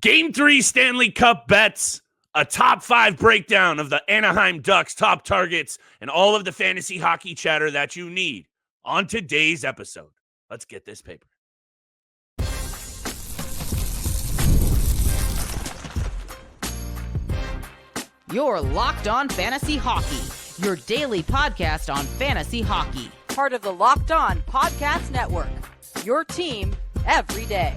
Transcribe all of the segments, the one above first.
Game 3 Stanley Cup bets, a top 5 breakdown of the Anaheim Ducks top targets, and all of the fantasy hockey chatter that you need on today's episode. Let's get this paper. You're Locked On Fantasy Hockey, your daily podcast on fantasy hockey. Part of the Locked On Podcast Network, your team every day.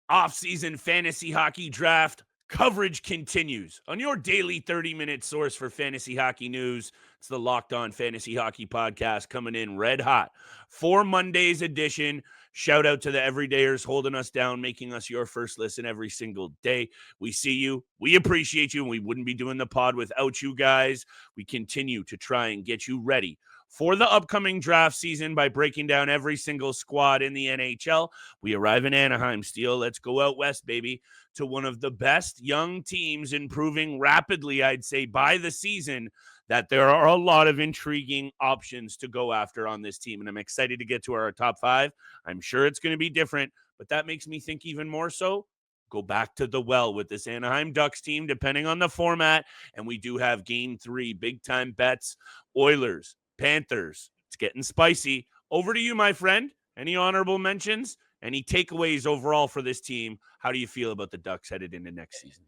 Off-season fantasy hockey draft coverage continues on your daily 30-minute source for fantasy hockey news. It's the Locked On Fantasy Hockey Podcast coming in red hot for Monday's edition. Shout out to the everydayers holding us down, making us your first listen every single day. We see you. We appreciate you, and we wouldn't be doing the pod without you guys. We continue to try and get you ready for the upcoming draft season by breaking down every single squad in the NHL. We arrive in Anaheim, Steel. Let's go out west, baby, to one of the best young teams, improving rapidly, I'd say, by the season, that there are a lot of intriguing options to go after on this team. And I'm excited to get to our top 5. I'm sure it's going to be different, but that makes me think even more so, go back to the well with this Anaheim Ducks team, depending on the format. And we do have game 3, big-time bets, Oilers, Panthers. It's getting spicy. Over to you, my friend. Any honorable mentions? Any takeaways overall for this team? How do you feel about the Ducks headed into next season?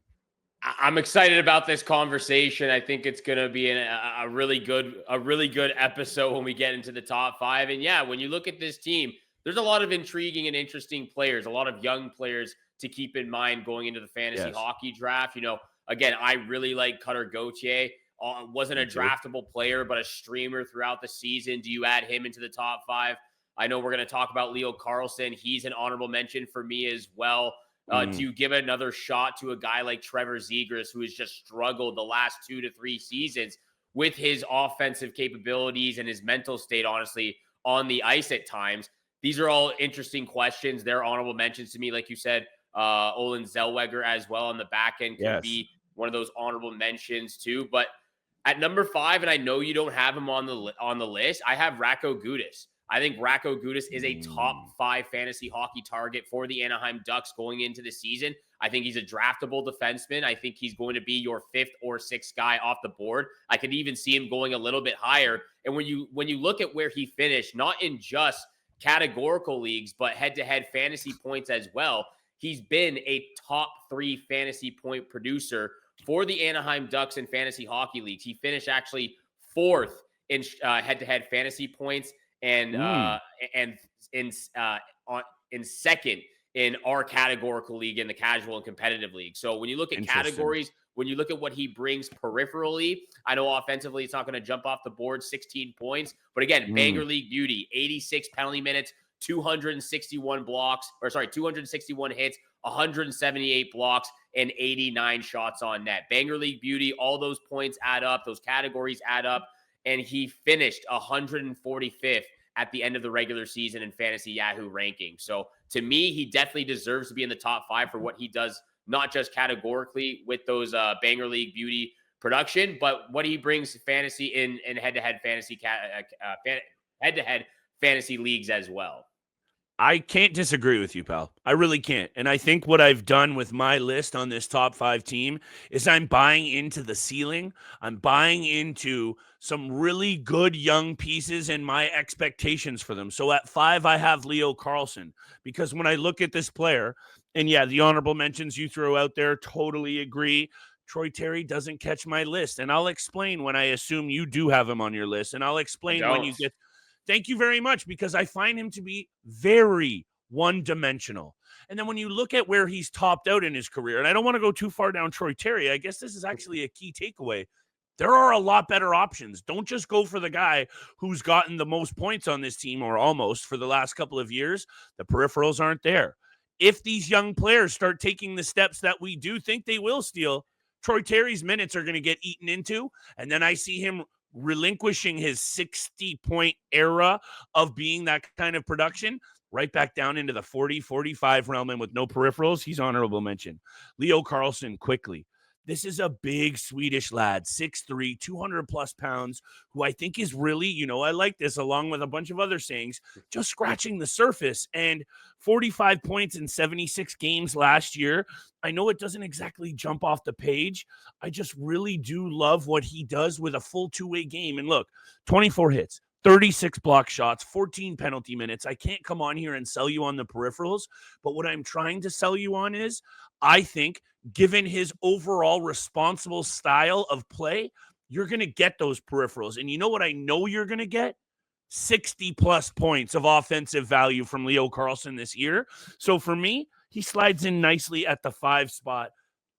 I'm excited about this conversation. I think it's going to be a really good episode when we get into the top 5. And yeah, when you look at this team, there's a lot of intriguing and interesting players, a lot of young players to keep in mind going into the fantasy hockey draft. You know, again, I really like Cutter Gauthier. Wasn't a draftable player, but a streamer throughout the season. Do you add him into the top 5? I know we're going to talk about Leo Carlsson. He's an honorable mention for me as well. Do you give another shot to a guy like Trevor Zegras, who has just struggled the last 2 to 3 seasons with his offensive capabilities and his mental state, honestly, on the ice at times? These are all interesting questions. They're honorable mentions to me. Like you said, Olin Zellweger as well on the back end could be one of those honorable mentions too. But at number 5, and I know you don't have him on the list, I have Radko Gudas. I think Radko Gudas is a top 5 fantasy hockey target for the Anaheim Ducks going into the season. I think he's a draftable defenseman. I think he's going to be your 5th or 6th guy off the board. I could even see him going a little bit higher. And when you look at where he finished, not in just categorical leagues, but head-to-head fantasy points as well, he's been a top 3 fantasy point producer for the Anaheim Ducks in fantasy hockey leagues. He finished actually 4th in head-to-head fantasy points and in 2nd in our categorical league, in the casual and competitive league. So when you look at categories, when you look at what he brings peripherally, I know offensively it's not going to jump off the board, 16 points. But again, Banger League beauty, 86 penalty minutes, 261 hits, 178 blocks, and 89 shots on net. Banger League beauty, all those points add up, those categories add up, and he finished 145th at the end of the regular season in Fantasy Yahoo ranking. So to me, he definitely deserves to be in the top 5 for what he does, not just categorically with those Banger League beauty production, but what he brings fantasy in head-to-head fantasy leagues as well. I can't disagree with you, pal. I really can't. And I think what I've done with my list on this top 5 team is I'm buying into the ceiling. I'm buying into some really good young pieces and my expectations for them. So at 5, I have Leo Carlsson, because when I look at this player, and yeah, the honorable mentions you throw out there, totally agree. Troy Terry doesn't catch my list. And I'll explain when I assume you do have him on your list. And I'll explain when you get... Thank you very much, because I find him to be very one-dimensional. And then when you look at where he's topped out in his career, and I don't want to go too far down Troy Terry, I guess this is actually a key takeaway. There are a lot better options. Don't just go for the guy who's gotten the most points on this team, or almost, for the last couple of years. The peripherals aren't there. If these young players start taking the steps that we do think they will, Steal, Troy Terry's minutes are going to get eaten into, and then I see him relinquishing his 60-point era of being that kind of production right back down into the 40, 45 realm, and with no peripherals, he's honorable mention. Leo Carlsson, quickly. This is a big Swedish lad, 6'3", 200 plus pounds, who I think is really, I like this along with a bunch of other sayings, just scratching the surface. And 45 points in 76 games last year. I know it doesn't exactly jump off the page. I just really do love what he does with a full two-way game. And look, 24 hits, 36 block shots, 14 penalty minutes. I can't come on here and sell you on the peripherals, but what I'm trying to sell you on is I think given his overall responsible style of play, you're going to get those peripherals. And you know what I know you're going to get? 60 plus points of offensive value from Leo Carlsson this year. So for me, he slides in nicely at the 5 spot.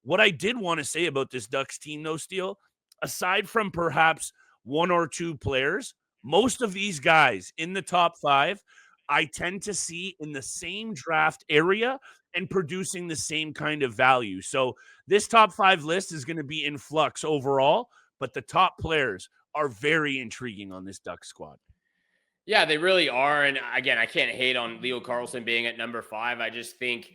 What I did want to say about this Ducks team, though, Steele, aside from perhaps one or two players, most of these guys in the top 5, I tend to see in the same draft area and producing the same kind of value. So this top 5 list is going to be in flux overall, but the top players are very intriguing on this Ducks squad. Yeah, they really are. And again, I can't hate on Leo Carlsson being at number 5. I just think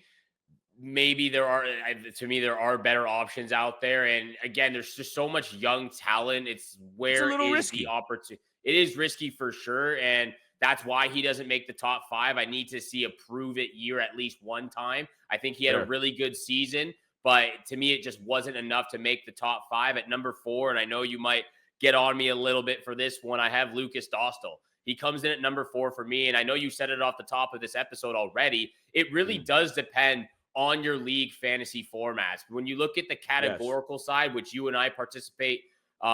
maybe there are better options out there. And again, there's just so much young talent. It's where is risky. The opportunity? It is risky for sure. And that's why he doesn't make the top 5. I need to see a prove it year at least one time. I think he had a really good season, but to me, it just wasn't enough to make the top 5 at number 4. And I know you might get on me a little bit for this one. I have Lucas Dostal. He comes in at number 4 for me. And I know you said it off the top of this episode already. It really does depend on your league fantasy formats. When you look at the categorical side, which you and I participate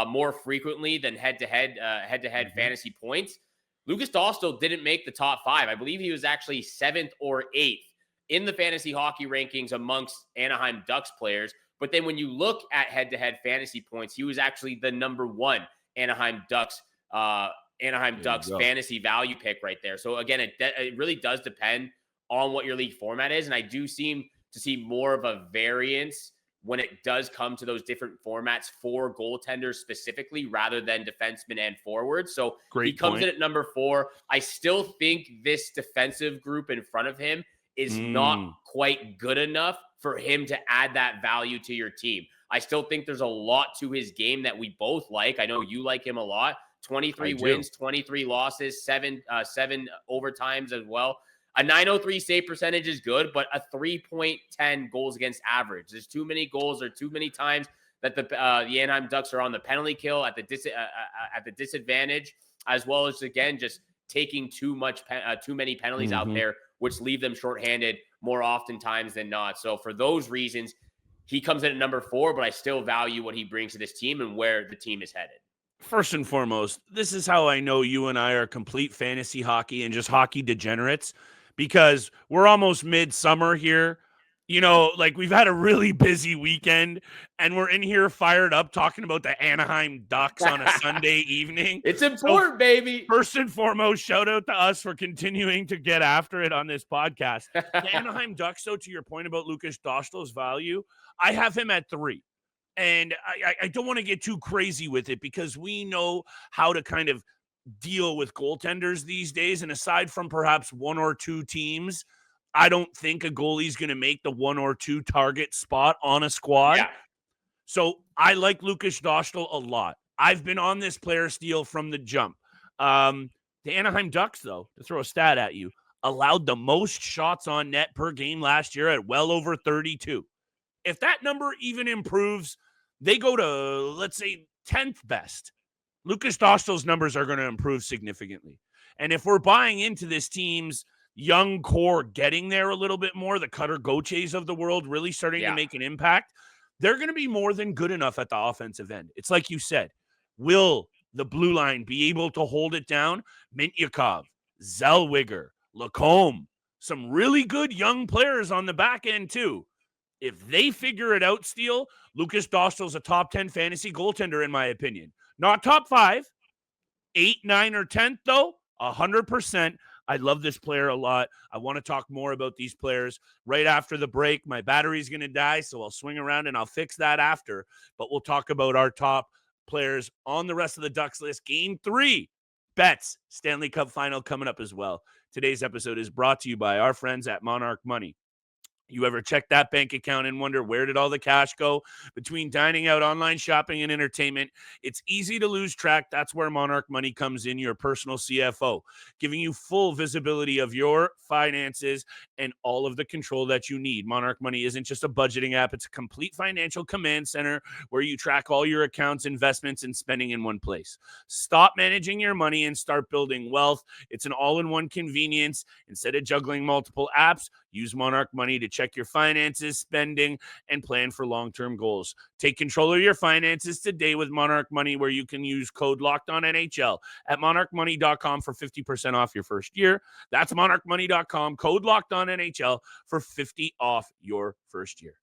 more frequently than head-to-head fantasy points, Lucas Dostal didn't make the top 5. I believe he was actually 7th or 8th in the fantasy hockey rankings amongst Anaheim Ducks players. But then when you look at head-to-head fantasy points, he was actually the number 1 Anaheim Ducks fantasy value pick right there. So again, it really does depend on what your league format is. And I do seem to see more of a variance when it does come to those different formats for goaltenders specifically, rather than defensemen and forwards. So he comes in at number 4. I still think this defensive group in front of him is not quite good enough for him to add that value to your team. I still think there's a lot to his game that we both like. I know you like him a lot. 23 wins, 23 losses, 7 overtimes as well. A .903 save percentage is good, but a 3.10 goals against average. There's too many goals or too many times that the Anaheim Ducks are on the penalty kill at the disadvantage, as well as, again, just taking too many penalties out there, which leave them shorthanded more oftentimes than not. So for those reasons, he comes in at number 4, but I still value what he brings to this team and where the team is headed. First and foremost, this is how I know you and I are complete fantasy hockey and just hockey degenerates, because we're almost midsummer here. We've had a really busy weekend and we're in here fired up talking about the Anaheim Ducks on a Sunday evening. It's important, baby. First and foremost, shout out to us for continuing to get after it on this podcast. The Anaheim Ducks, though, to your point about Lucas Dostal's value, I have him at 3. And I don't want to get too crazy with it, because we know how to kind of deal with goaltenders these days. And aside from perhaps 1 or 2 teams, I don't think a goalie's going to make the 1 or 2 target spot on a squad. Yeah. So I like Lucas Dostal a lot. I've been on this player steal from the jump. The Anaheim Ducks, though, to throw a stat at you, allowed the most shots on net per game last year at well over 32. If that number even improves, they go to, let's say, 10th best. Lucas Dostal's numbers are going to improve significantly. And if we're buying into this team's young core getting there a little bit more, the Cutter Gauthiers of the world really starting to make an impact, they're going to be more than good enough at the offensive end. It's like you said, will the blue line be able to hold it down? Mintyukov, Zellweger, LaCombe, some really good young players on the back end too. If they figure it out, Steele, Lucas Dostal's a top 10 fantasy goaltender, in my opinion. Not top 5, 8, 9, or 10th, though, 100%. I love this player a lot. I want to talk more about these players right after the break. My battery's going to die, so I'll swing around and I'll fix that after. But we'll talk about our top players on the rest of the Ducks list. Game 3, bets, Stanley Cup Final coming up as well. Today's episode is brought to you by our friends at Monarch Money. You ever check that bank account and wonder where did all the cash go? Between dining out, online shopping, and entertainment, it's easy to lose track. That's where Monarch Money comes in, your personal CFO, giving you full visibility of your finances and all of the control that you need. Monarch Money isn't just a budgeting app, it's a complete financial command center where you track all your accounts, investments, and spending in one place. Stop managing your money and start building wealth. It's an all-in-one convenience. Instead of juggling multiple apps, use Monarch Money to check your finances, spending, and plan for long-term goals. Take control of your finances today with Monarch Money, where you can use code LOCKEDONNHL at monarchmoney.com for 50% off your first year. That's monarchmoney.com, code LOCKEDONNHL for 50 off your first year.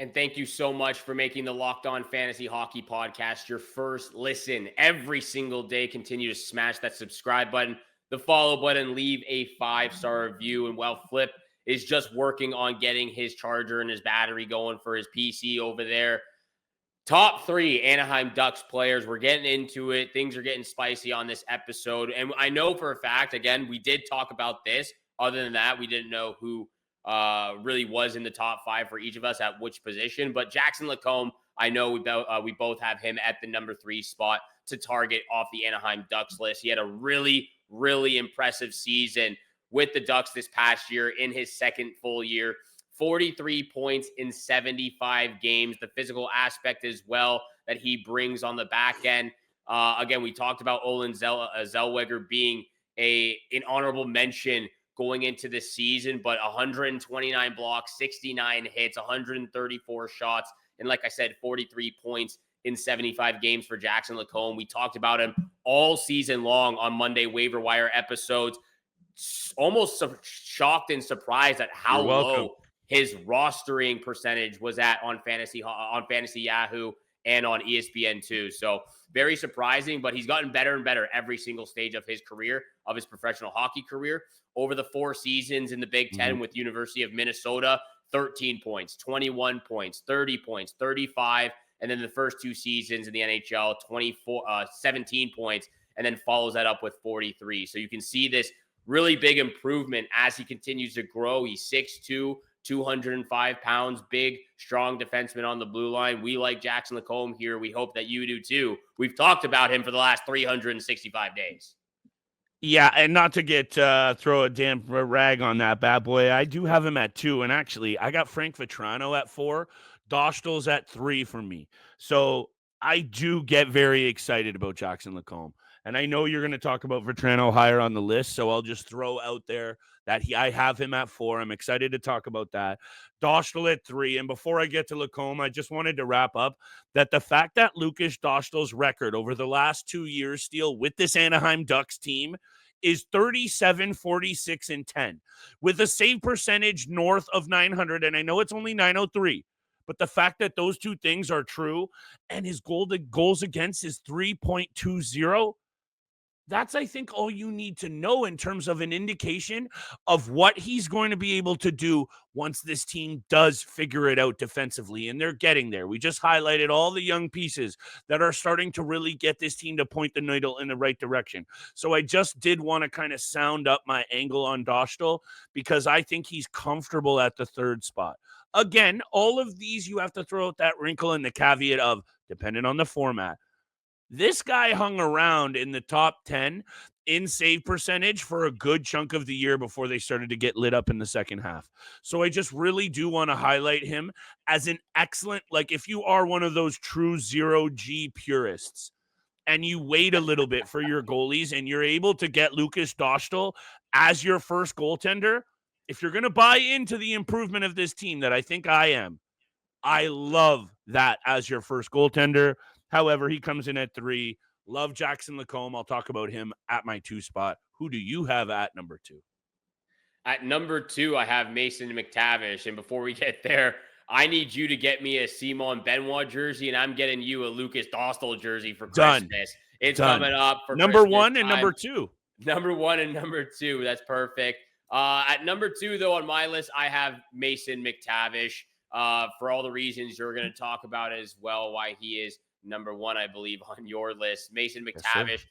And thank you so much for making the Locked On Fantasy Hockey Podcast your first listen every single day. Continue to smash that subscribe button, the follow button, leave a 5-star review. And while Flip is just working on getting his charger and his battery going for his PC over there, top 3 Anaheim Ducks players. We're getting into it. Things are getting spicy on this episode. And I know for a fact, again, we did talk about this. Other than that, we didn't know who really was in the top 5 for each of us at which position. But Jackson LaCombe, I know we both have him at the number 3 spot to target off the Anaheim Ducks list. He had a really, really impressive season with the Ducks this past year in his second full year. 43 points in 75 games. The physical aspect as well that he brings on the back end. Again, we talked about Olin Zellweger being an honorable mention going into the season, but 129 blocks, 69 hits, 134 shots, and like I said, 43 points in 75 games for Jackson LaCombe. We talked about him all season long on Monday waiver wire episodes. Almost shocked and surprised at how low his rostering percentage was at on Fantasy Yahoo and on ESPN2. So very surprising, but he's gotten better and better every single stage of his career, of his professional hockey career. Over the 4 seasons in the Big Ten with University of Minnesota, 13 points, 21 points, 30 points, 35, and then the first 2 seasons in the NHL, 17 points, and then follows that up with 43. So you can see this really big improvement as he continues to grow. He's 6'2", 205 pounds, big, strong defenseman on the blue line. We like Jackson LaCombe here. We hope that you do too. We've talked about him for the last 365 days. Yeah, and not to get throw a damn rag on that bad boy, I do have him at 2, and actually, I got Frank Vatrano at 4, Dostal's at 3 for me. So I do get very excited about Jackson LaCombe, and I know you're going to talk about Vatrano higher on the list, so I'll just throw out there that I have him at 4. I'm excited to talk about that. Dostal at 3. And before I get to LaCombe, I just wanted to wrap up that the fact that Lucas Dostal's record over the last 2 years still with this Anaheim Ducks team is 37, 46, and 10 with a save percentage north of 900. And I know it's only 903, but the fact that those 2 things are true and his goals against is 3.20, that's, I think, all you need to know in terms of an indication of what he's going to be able to do once this team does figure it out defensively, and they're getting there. We just highlighted all the young pieces that are starting to really get this team to point the needle in the right direction. So I just did want to kind of sound up my angle on Dostal because I think he's comfortable at the 3rd spot. Again, all of these, you have to throw out that wrinkle and the caveat of depending on the format. This guy hung around in the top 10 in save percentage for a good chunk of the year before they started to get lit up in the second half. So I just really do want to highlight him as an excellent, like if you are one of those true 0G purists and you wait a little bit for your goalies and you're able to get Lucas Dostal as your first goaltender, if you're going to buy into the improvement of this team that I think I am, I love that as your first goaltender. However, he comes in at 3. Love Jackson LaCombe. I'll talk about him at my 2 spot. Who do you have at number 2? At number 2, I have Mason McTavish. And before we get there, I need you to get me a Simon Benoit jersey, and I'm getting you a Lucas Dostal jersey for Christmas. It's coming up for number Christmas 1 and time. number 2. Number 1 and number 2. That's perfect. At number 2, though, on my list, I have Mason McTavish for all the reasons you're going to talk about as well, why he is number 1, I believe, on your list. Mason McTavish,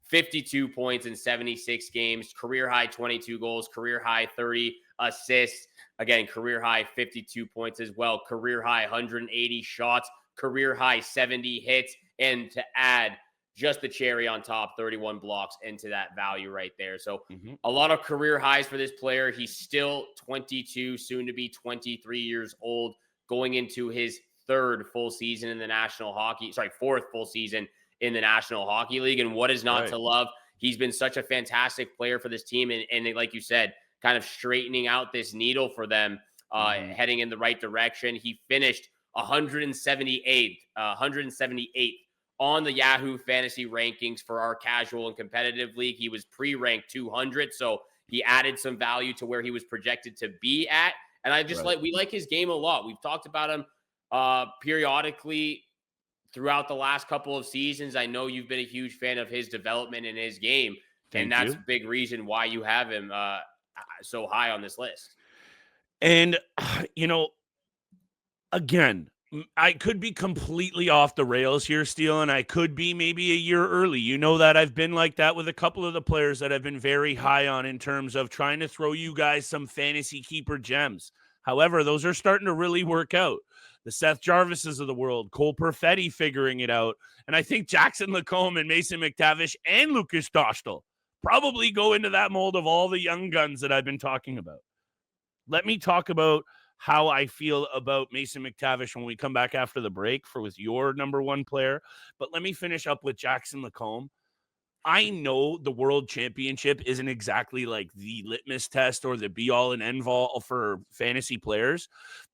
52 points in 76 games, career high 22 goals, career high 30 assists. Again, career high 52 points as well, career high 180 shots, career high 70 hits, and to add just the cherry on top, 31 blocks into that value right there. So a lot of career highs for this player. He's still 22, soon to be 23 years old, going into his fourth full season in the National Hockey League. And what is not to love? He's been such a fantastic player for this team. And like you said, kind of straightening out this needle for them, heading in the right direction. He finished 178th on the Yahoo Fantasy rankings for our casual and competitive league. He was pre-ranked 200, so he added some value to where he was projected to be at. And I just we like his game a lot. We've talked about him periodically throughout the last couple of seasons. I know you've been a huge fan of his development in his game, and that's a big reason why you have him so high on this list. And, again, I could be completely off the rails here, Steele, and I could be maybe a year early. You know that I've been like that with a couple of the players that I've been very high on in terms of trying to throw you guys some fantasy keeper gems. However, those are starting to really work out. The Seth Jarvises of the world, Cole Perfetti figuring it out. And I think Jackson LaCombe and Mason McTavish and Lucas Dostal probably go into that mold of all the young guns that I've been talking about. Let me talk about how I feel about Mason McTavish when we come back after the break with your number one player. But let me finish up with Jackson LaCombe. I know the World Championship isn't exactly like the litmus test or the be-all and end-all for fantasy players,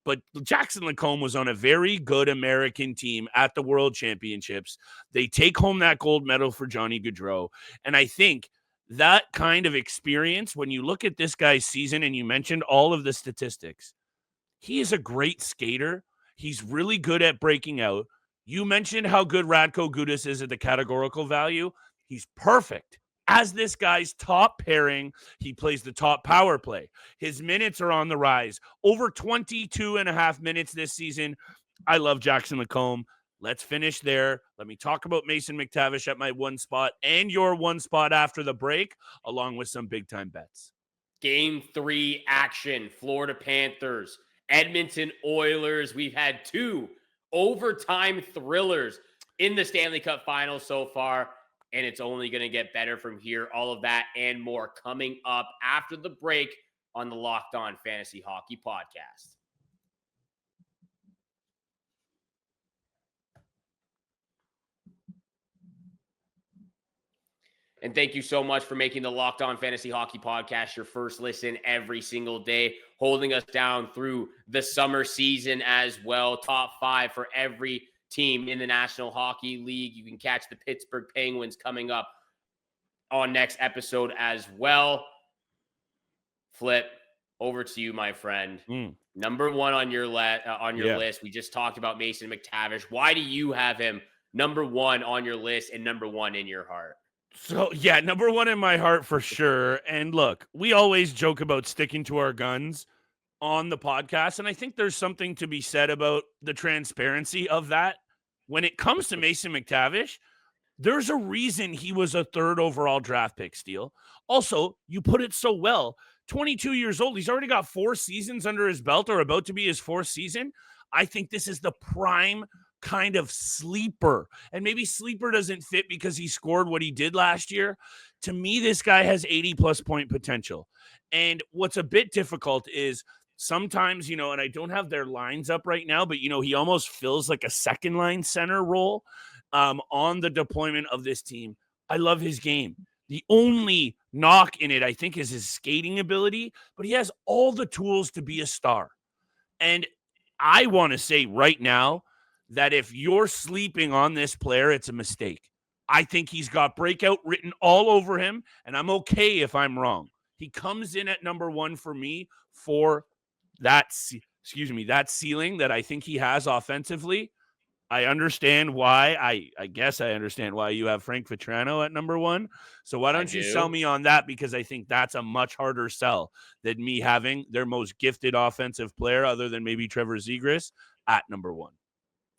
but Jackson LaCombe was on a very good American team at the World Championships. They take home that gold medal for Johnny Gaudreau, and I think that kind of experience, when you look at this guy's season, and you mentioned all of the statistics, he is a great skater. He's really good at breaking out. You mentioned how good Radko Gudas is at the categorical value. He's perfect as this guy's top pairing. He plays the top power play. His minutes are on the rise. Over 22 and a half minutes this season. I love Jackson LaCombe. Let's finish there. Let me talk about Mason McTavish at my one spot and your one spot after the break, along with some big-time bets. Game 3 action, Florida Panthers, Edmonton Oilers. We've had 2 overtime thrillers in the Stanley Cup Finals so far, and it's only going to get better from here. All of that and more coming up after the break on the Locked On Fantasy Hockey Podcast. And thank you so much for making the Locked On Fantasy Hockey Podcast your first listen every single day, holding us down through the summer season as well. Top 5 for every team in the National Hockey League. You can catch the Pittsburgh Penguins coming up on next episode as well. Flip, over to you, my friend. Number 1 on your list. We just talked about Mason McTavish. Why do you have him number 1 on your list and number 1 in your heart? So, yeah, number 1 in my heart for sure. And look, we always joke about sticking to our guns on the podcast, and I think there's something to be said about the transparency of that. When it comes to Mason McTavish, there's a reason he was a 3rd overall draft pick, Steele. Also, you put it so well, 22 years old. He's already got 4 seasons under his belt, or about to be his 4th season. I think this is the prime kind of sleeper, and maybe sleeper doesn't fit because he scored what he did last year. To me, this guy has 80+ point potential. And what's a bit difficult is sometimes, and I don't have their lines up right now, but he almost fills like a second line center role on the deployment of this team. I love his game. The only knock in it, I think, is his skating ability, but he has all the tools to be a star. And I want to say right now that if you're sleeping on this player, it's a mistake. I think he's got breakout written all over him, and I'm okay if I'm wrong. He comes in at number 1 for me for that ceiling that I think he has offensively. I understand why. I guess I understand why you have Frank Vatrano at number 1. So why don't you sell me on that? Because I think that's a much harder sell than me having their most gifted offensive player, other than maybe Trevor Zegras, at number 1.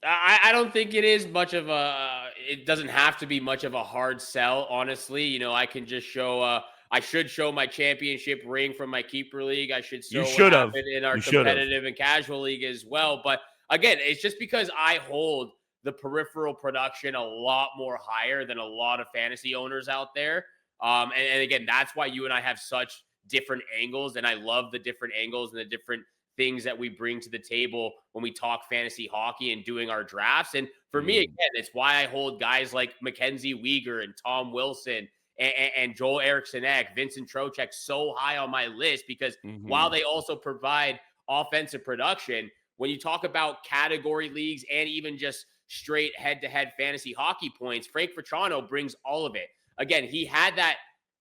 I don't think it is much of a it doesn't have to be much of a hard sell, honestly. I can just show I should show my championship ring from my keeper league. I should show what happened in our competitive and casual league as well. But again, it's just because I hold the peripheral production a lot more higher than a lot of fantasy owners out there. And again, that's why you and I have such different angles. And I love the different angles and the different things that we bring to the table when we talk fantasy hockey and doing our drafts. And for me, again, it's why I hold guys like Mackenzie Weegar and Tom Wilson and Joel Eriksson-Ek, Vincent Trocheck so high on my list, because while they also provide offensive production, when you talk about category leagues and even just straight head-to-head fantasy hockey points, Frank Vatrano brings all of it. Again, he had that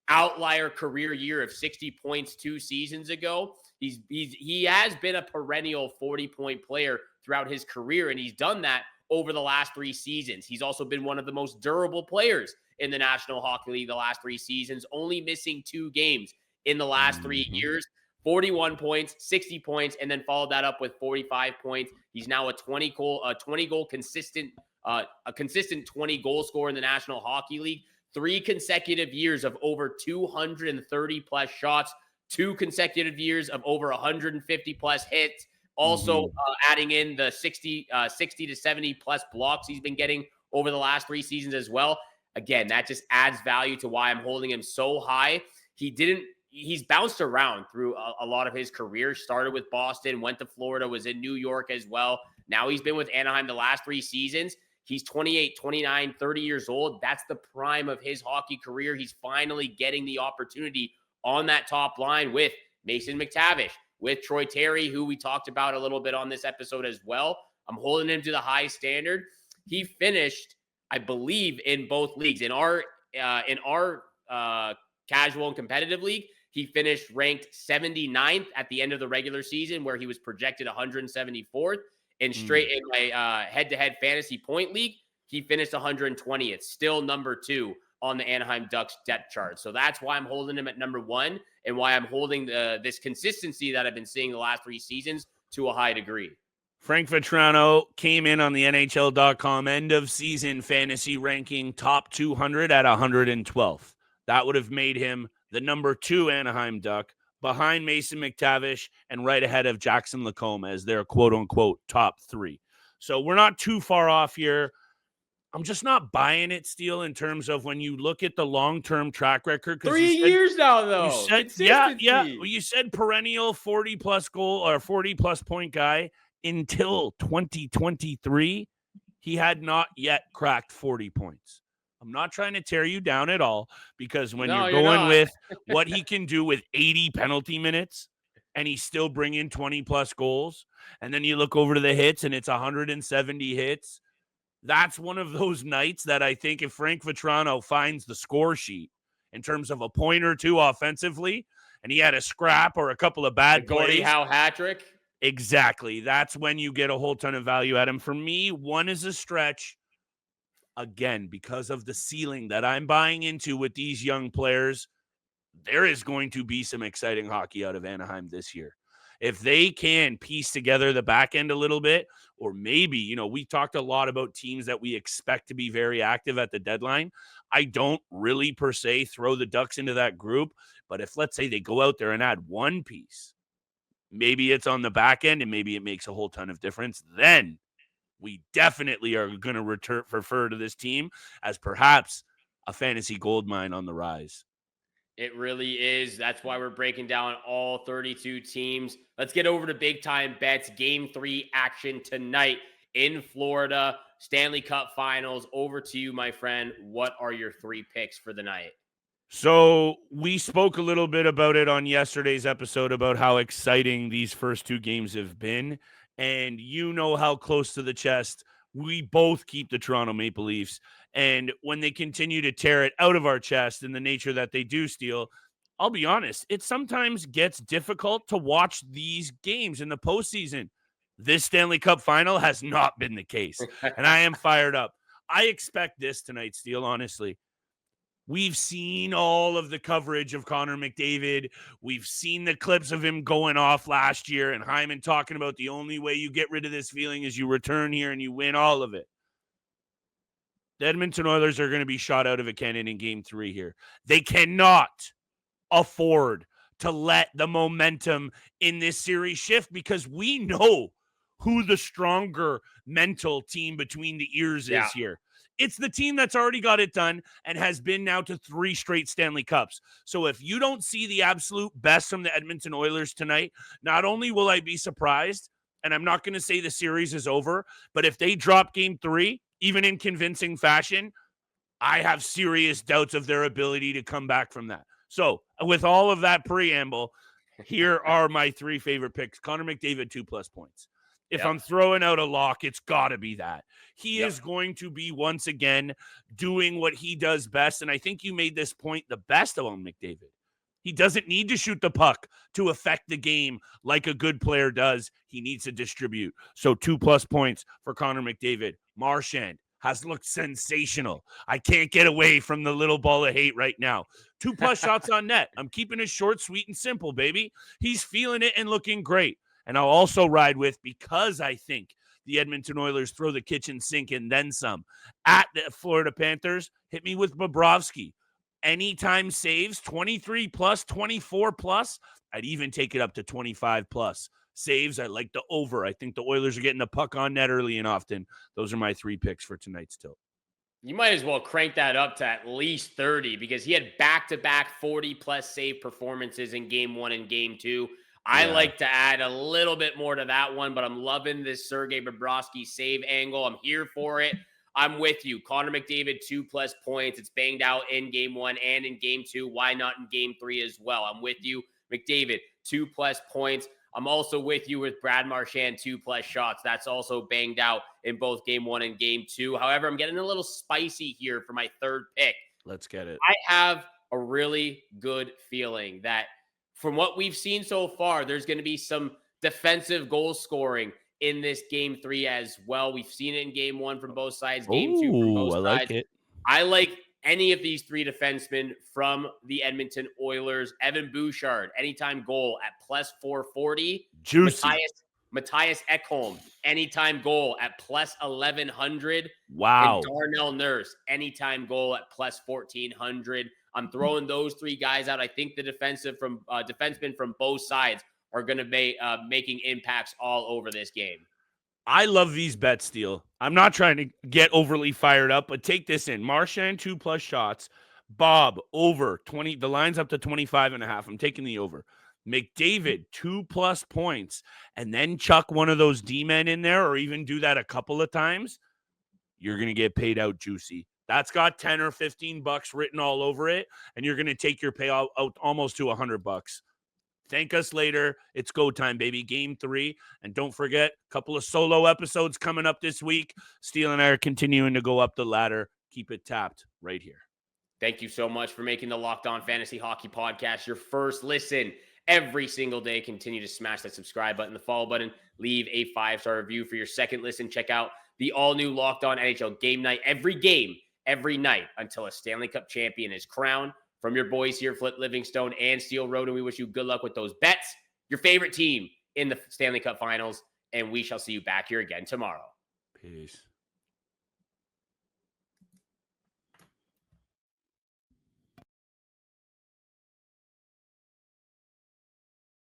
outlier career year of 60 points 2 seasons ago. He has been a perennial 40-point player throughout his career, and he's done that over the last 3 seasons. He's also been one of the most durable players in the National Hockey League the last 3 seasons, only missing 2 games in the last 3 years. 41 points, 60 points, and then followed that up with 45 points. He's now a 20 goal consistent, a consistent 20 goal scorer in the National Hockey League. 3 consecutive years of over 230 plus shots, 2 consecutive years of over 150 plus hits. Also adding in the 60 to 70 plus blocks he's been getting over the last 3 seasons as well. Again, that just adds value to why I'm holding him so high. He's bounced around through a lot of his career. Started with Boston, went to Florida, was in New York as well. Now he's been with Anaheim the last 3 seasons. He's 28, 29, 30 years old. That's the prime of his hockey career. He's finally getting the opportunity on that top line with Mason McTavish, with Troy Terry, who we talked about a little bit on this episode as well. I'm holding him to the high standard. He finished, I believe, in both leagues. In our casual and competitive league, he finished ranked 79th at the end of the regular season, where he was projected 174th. And straight in my head-to-head fantasy point league, he finished 120th, still number 2 on the Anaheim Ducks depth chart. So that's why I'm holding him at number 1, and why I'm holding this consistency that I've been seeing the last 3 seasons to a high degree. Frank Vatrano came in on the NHL.com end-of-season fantasy ranking top 200 at 112th. That would have made him the number 2 Anaheim Duck, behind Mason McTavish and right ahead of Jackson LaCombe as their quote-unquote top 3. So we're not too far off here. I'm just not buying it, Steele, in terms of when you look at the long-term track record. 3 years now, though. You said perennial 40-plus goal or 40-plus point guy until 2023. He had not yet cracked 40 points. I'm not trying to tear you down at all, because when you're going with what he can do with 80 penalty minutes and he's still bringing 20-plus goals, and then you look over to the hits and it's 170 hits, that's one of those nights that I think if Frank Vatrano finds the score sheet in terms of a point or 2 offensively, and he had a scrap or a couple of bad plays. Gordie Howe hat trick. Exactly. That's when you get a whole ton of value at him. For me, 1 is a stretch. Again, because of the ceiling that I'm buying into with these young players, there is going to be some exciting hockey out of Anaheim this year. If they can piece together the back end a little bit, or maybe, we talked a lot about teams that we expect to be very active at the deadline. I don't really per se throw the Ducks into that group, but if, let's say, they go out there and add 1 piece, maybe it's on the back end and maybe it makes a whole ton of difference, then we definitely are going to refer to this team as perhaps a fantasy goldmine on the rise. It really is. That's why we're breaking down all 32 teams. Let's get over to big time bets. Game 3 action tonight in Florida. Stanley Cup Finals. Over to you, my friend. What are your 3 picks for the night? So we spoke a little bit about it on yesterday's episode about how exciting these first 2 games have been. And you know how close to the chest we both keep the Toronto Maple Leafs. And when they continue to tear it out of our chest in the nature that they do, Steele, I'll be honest, it sometimes gets difficult to watch these games in the postseason. This Stanley Cup final has not been the case. And I am fired up. I expect this tonight, Steele, honestly. We've seen all of the coverage of Connor McDavid. We've seen the clips of him going off last year and Hyman talking about the only way you get rid of this feeling is you return here and you win all of it. The Edmonton Oilers are going to be shot out of a cannon in game 3 here. They cannot afford to let the momentum in this series shift because we know who the stronger mental team between the ears is here. It's the team that's already got it done and has been now to 3 straight Stanley Cups. So if you don't see the absolute best from the Edmonton Oilers tonight, not only will I be surprised, and I'm not going to say the series is over, but if they drop game 3, even in convincing fashion, I have serious doubts of their ability to come back from that. So with all of that preamble, here are my 3 favorite picks. Connor McDavid, 2+ points. If I'm throwing out a lock, it's got to be that. He is going to be, once again, doing what he does best. And I think you made this point the best on McDavid. He doesn't need to shoot the puck to affect the game like a good player does. He needs to distribute. So 2+ points for Connor McDavid. Marchand has looked sensational. I can't get away from the little ball of hate right now. 2+ shots on net. I'm keeping it short, sweet, and simple, baby. He's feeling it and looking great. And I'll also ride with, because I think the Edmonton Oilers throw the kitchen sink and then some at the Florida Panthers, hit me with Bobrovsky. Anytime saves, 23+, 24+. I'd even take it up to 25+ saves. I like the over. I think the Oilers are getting the puck on net early and often. Those are my 3 picks for tonight's tilt. You might as well crank that up to at least 30 because he had back-to-back 40+ save performances in game 1 and game 2. I like to add a little bit more to that one, but I'm loving this Sergei Bobrovsky save angle. I'm here for it. I'm with you. Connor McDavid, 2+ points. It's banged out in game 1 and in game 2. Why not in game 3 as well? I'm with you. McDavid, 2+ points. I'm also with you with Brad Marchand, 2+ shots. That's also banged out in both game 1 and game 2. However, I'm getting a little spicy here for my 3rd pick. Let's get it. I have a really good feeling that from what we've seen so far, there's going to be some defensive goal scoring in this game 3 as well. We've seen it in game 1 from both sides, game 2 from both sides. Like it. I like any of these 3 defensemen from the Edmonton Oilers. Evan Bouchard, anytime goal at +440. Juicy. Matthias Ekholm, anytime goal at +1100. Wow. And Darnell Nurse, anytime goal at +1400. I'm throwing those 3 guys out. I think the defensemen from both sides are going to be making impacts all over this game. I love these bets, Steele. I'm not trying to get overly fired up, but take this in. Marchand, 2+ shots. Bob, over 20. The line's up to 25.5. I'm taking the over. McDavid, 2+ points. And then chuck one of those D-men in there, or even do that a couple of times. You're going to get paid out juicy. That's got 10 or 15 bucks written all over it, and you're going to take your payout out almost to $100. Thank us later. It's go time, baby. Game 3. And don't forget, a couple of solo episodes coming up this week. Steele and I are continuing to go up the ladder. Keep it tapped right here. Thank you so much for making the Locked On Fantasy Hockey Podcast your first listen every single day. Continue to smash that subscribe button, the follow button, leave a 5-star review for your second listen. Check out the all-new Locked On NHL Game Night. Every game, every night until a Stanley Cup champion is crowned. From your boys here, Flip Livingstone and Steel Road, and we wish you good luck with those bets. Your favorite team in the Stanley Cup Finals, and we shall see you back here again tomorrow. Peace.